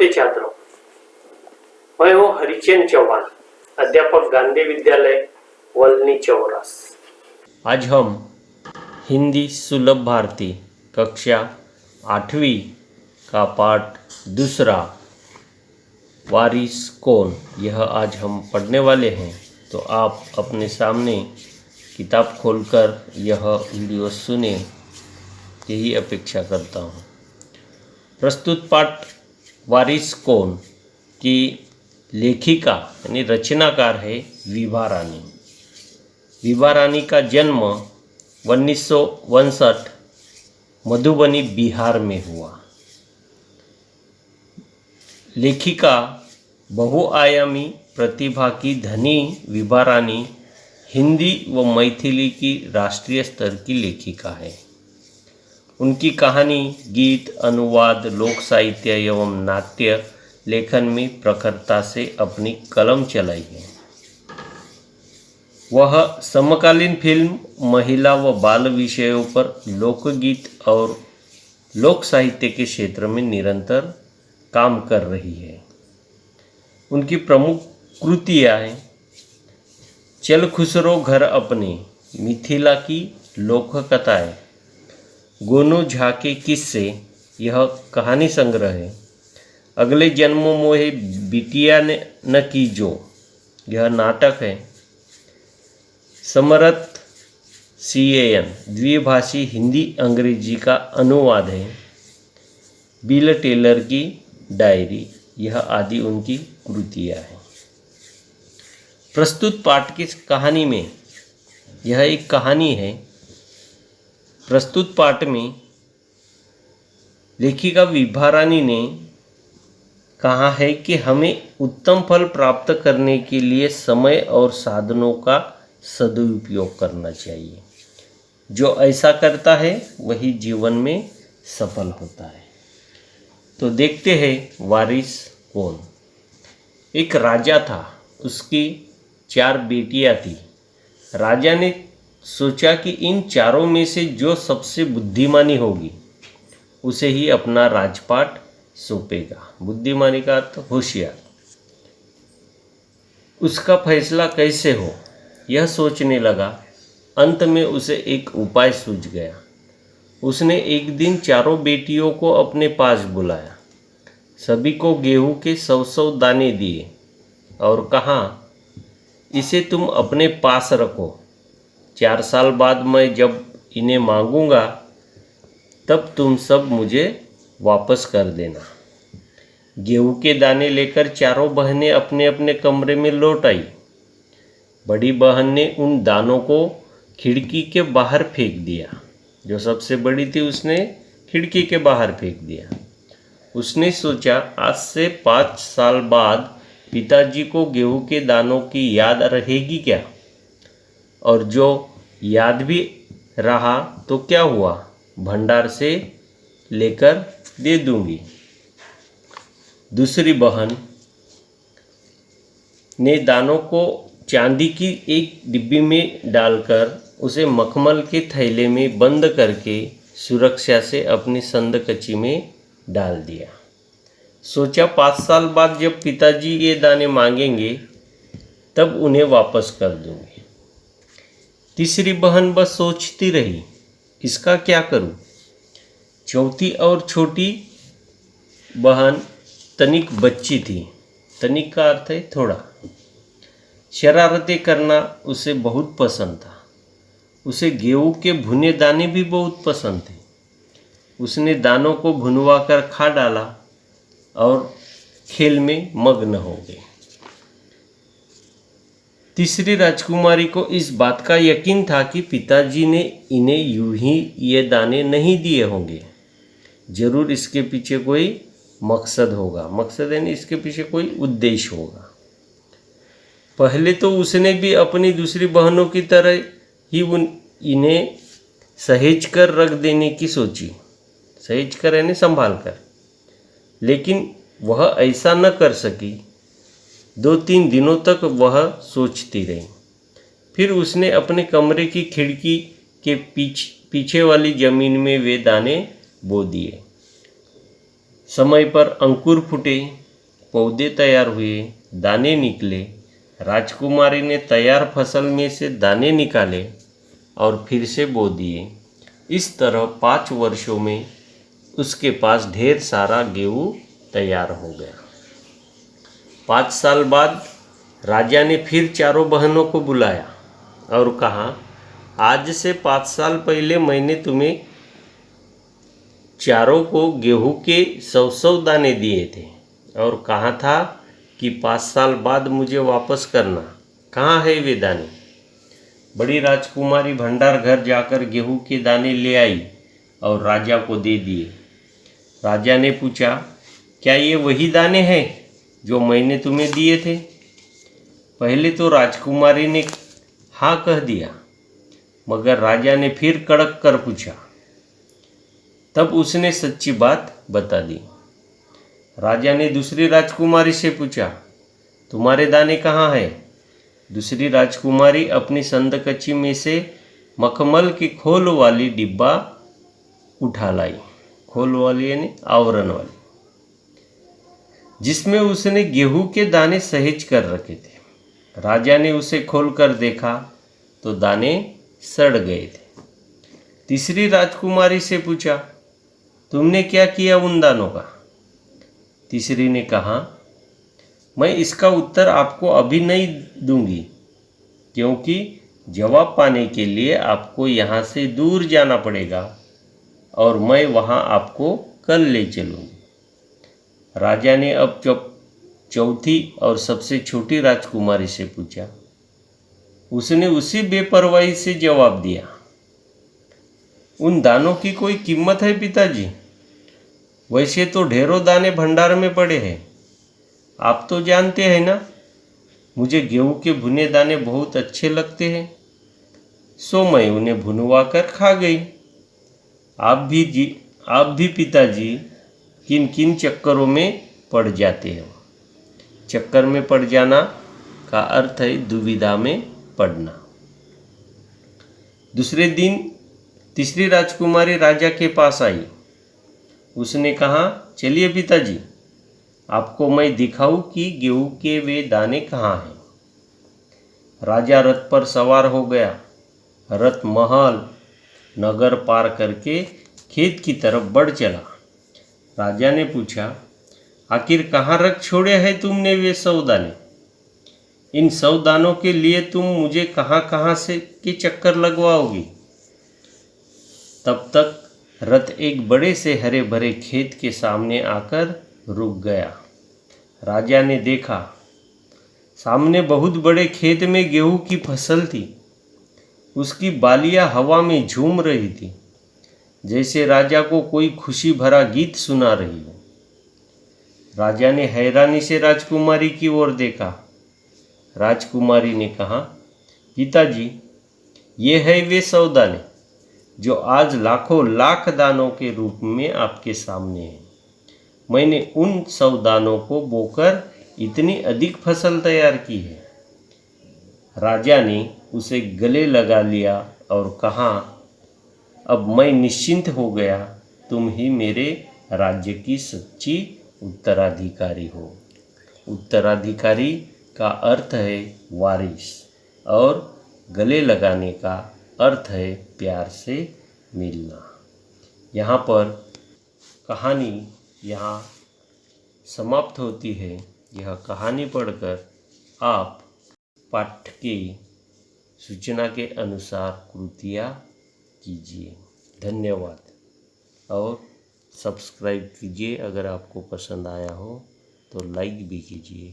नमस्ते छात्रों, मैं हूँ हरिचंद चौहान, अध्यापक गांधी विद्यालय वलनी चौरास। आज हम हिंदी सुलभ भारती कक्षा 8वीं का पाठ दूसरा वारिस कौन, यह आज हम पढ़ने वाले हैं। तो आप अपने सामने किताब खोलकर यह वीडियो सुने, यही अपेक्षा करता हूँ। प्रस्तुत पाठ वारिस कौन की लेखिका यानी रचनाकार है विभा रानी। विभा रानी का जन्म 1959 मधुबनी बिहार में हुआ। लेखिका बहुआयामी प्रतिभा की धनी विभा रानी हिंदी व मैथिली की राष्ट्रीय स्तर की लेखिका है। उनकी कहानी, गीत, अनुवाद, लोक साहित्य एवं नाट्य लेखन में प्रखरता से अपनी कलम चलाई है। वह समकालीन फिल्म, महिला व बाल विषयों पर लोकगीत और लोक साहित्य के क्षेत्र में निरंतर काम कर रही है। उनकी प्रमुख कृतियाँ हैं चल खुसरो घर अपने, मिथिला की लोक कथाएँ, गोनू झा के किस्से, यह कहानी संग्रह है। अगले जन्मों मोहे बिटिया ने न की जो, यह नाटक है। समरथ CAN द्विभाषी हिंदी अंग्रेजी का अनुवाद है। बिल टेलर की डायरी, यह आदि उनकी कृतियाँ हैं। प्रस्तुत पाठ की कहानी में, यह एक कहानी है। प्रस्तुत पाठ में लेखिका विभा रानी ने कहा है कि हमें उत्तम फल प्राप्त करने के लिए समय और साधनों का सदुपयोग करना चाहिए। जो ऐसा करता है वही जीवन में सफल होता है। तो देखते हैं वारिस कौन। एक राजा था, उसकी 4 बेटियां थी। राजा ने सोचा कि इन चारों में से जो सबसे बुद्धिमानी होगी उसे ही अपना राजपाट सौंपेगा। बुद्धिमानी का अर्थ होशियार। उसका फैसला कैसे हो, यह सोचने लगा। अंत में उसे एक उपाय सूझ गया। उसने एक दिन चारों बेटियों को अपने पास बुलाया, सभी को गेहूं के 100 दाने दिए और कहा, इसे तुम अपने पास रखो। 4 साल बाद मैं जब इन्हें मांगूंगा तब तुम सब मुझे वापस कर देना। गेहूं के दाने लेकर चारों बहनें अपने अपने कमरे में लौट आई। बड़ी बहन ने उन दानों को खिड़की के बाहर फेंक दिया। जो सबसे बड़ी थी उसने खिड़की के बाहर फेंक दिया। उसने सोचा, आज से 5 साल बाद पिताजी को गेहूं के दानों की याद रहेगी क्या? और जो याद भी रहा तो क्या हुआ, भंडार से लेकर दे दूंगी। दूसरी बहन ने दानों को चांदी की एक डिब्बी में डालकर उसे मखमल के थैले में बंद करके सुरक्षा से अपनी संदकची में डाल दिया। सोचा 5 साल बाद जब पिताजी ये दाने मांगेंगे तब उन्हें वापस कर दूंगी। तीसरी बहन बस सोचती रही, इसका क्या करूं। चौथी और छोटी बहन तनिक बच्ची थी। तनिक का अर्थ है थोड़ा। शरारतें करना उसे बहुत पसंद था। उसे गेहूं के भुने दाने भी बहुत पसंद थे। उसने दानों को भुनवा कर खा डाला और खेल में मग्न हो गई। तीसरी राजकुमारी को इस बात का यकीन था कि पिताजी ने इन्हें यूं ही ये दाने नहीं दिए होंगे। जरूर इसके पीछे कोई मकसद होगा। मकसद यानी इसके पीछे कोई उद्देश्य होगा। पहले तो उसने भी अपनी दूसरी बहनों की तरह ही इन्हें सहेज कर रख देने की सोची। सहेज कर यानी संभाल कर। लेकिन वह ऐसा न कर सकी। 2-3 दिनों तक वह सोचती रही। फिर उसने अपने कमरे की खिड़की के पीछे वाली जमीन में वे दाने बो दिए। समय पर अंकुर फूटे, पौधे तैयार हुए, दाने निकले। राजकुमारी ने तैयार फसल में से दाने निकाले और फिर से बो दिए। इस तरह 5 वर्षों में उसके पास ढेर सारा गेहूँ तैयार हो गया। 5 साल बाद राजा ने फिर चारों बहनों को बुलाया और कहा, आज से 5 साल पहले मैंने तुम्हें चारों को गेहूं के 100 दाने दिए थे और कहा था कि 5 साल बाद मुझे वापस करना। कहाँ है वे दाने? बड़ी राजकुमारी भंडार घर जाकर गेहूं के दाने ले आई और राजा को दे दिए। राजा ने पूछा, क्या ये वही दाने हैं जो मैंने तुम्हें दिए थे? पहले तो राजकुमारी ने हाँ कह दिया, मगर राजा ने फिर कड़क कर पूछा। तब उसने सच्ची बात बता दी। राजा ने दूसरी राजकुमारी से पूछा, तुम्हारे दाने कहाँ हैं? दूसरी राजकुमारी अपनी संदकची में से मखमल की खोल वाली डिब्बा उठा लाई। खोल वाली यानी आवरण वाली, जिसमें उसने गेहूं के दाने सहेज कर रखे थे। राजा ने उसे खोलकर देखा तो दाने सड़ गए थे। तीसरी राजकुमारी से पूछा, तुमने क्या किया उन दानों का? तीसरी ने कहा, मैं इसका उत्तर आपको अभी नहीं दूंगी, क्योंकि जवाब पाने के लिए आपको यहाँ से दूर जाना पड़ेगा और मैं वहाँ आपको कल ले चलूँगी। राजा ने अब चौथी और सबसे छोटी राजकुमारी से पूछा। उसने उसी बेपरवाही से जवाब दिया, उन दानों की कोई कीमत है पिताजी? वैसे तो ढेरों दाने भंडार में पड़े हैं। आप तो जानते हैं ना, मुझे गेहूं के भुने दाने बहुत अच्छे लगते हैं, सो मैं उन्हें भुनवा कर खा गई। आप भी पिताजी किन किन चक्करों में पड़ जाते हो? चक्कर में पड़ जाना का अर्थ है दुविधा में पड़ना। दूसरे दिन तीसरी राजकुमारी राजा के पास आई। उसने कहा, चलिए पिताजी, आपको मैं दिखाऊं कि गेहूं के वे दाने कहाँ हैं। राजा रथ पर सवार हो गया। रथ महल नगर पार करके खेत की तरफ बढ़ चला। राजा ने पूछा, आखिर कहाँ रख छोड़े हैं तुमने वे 100 दाने? इन 100 दानों के लिए तुम मुझे कहाँ कहाँ से के चक्कर लगवाओगी? तब तक रथ एक बड़े से हरे भरे खेत के सामने आकर रुक गया। राजा ने देखा, सामने बहुत बड़े खेत में गेहूं की फसल थी। उसकी बालियां हवा में झूम रही थी, जैसे राजा को कोई खुशी भरा गीत सुना रही हो। राजा ने हैरानी से राजकुमारी की ओर देखा। राजकुमारी ने कहा, पिताजी, ये है वे 100 दाने जो आज लाखों लाख दानों के रूप में आपके सामने हैं। मैंने उन 100 दानों को बोकर इतनी अधिक फसल तैयार की है। राजा ने उसे गले लगा लिया और कहा, अब मैं निश्चिंत हो गया, तुम ही मेरे राज्य की सच्ची उत्तराधिकारी हो। उत्तराधिकारी का अर्थ है वारिस और गले लगाने का अर्थ है प्यार से मिलना। यहाँ पर कहानी यहाँ समाप्त होती है। यह कहानी पढ़कर आप पाठ की सूचना के अनुसार कृतियाँ कीजिए। धन्यवाद और सब्सक्राइब कीजिए। अगर आपको पसंद आया हो तो लाइक भी कीजिए।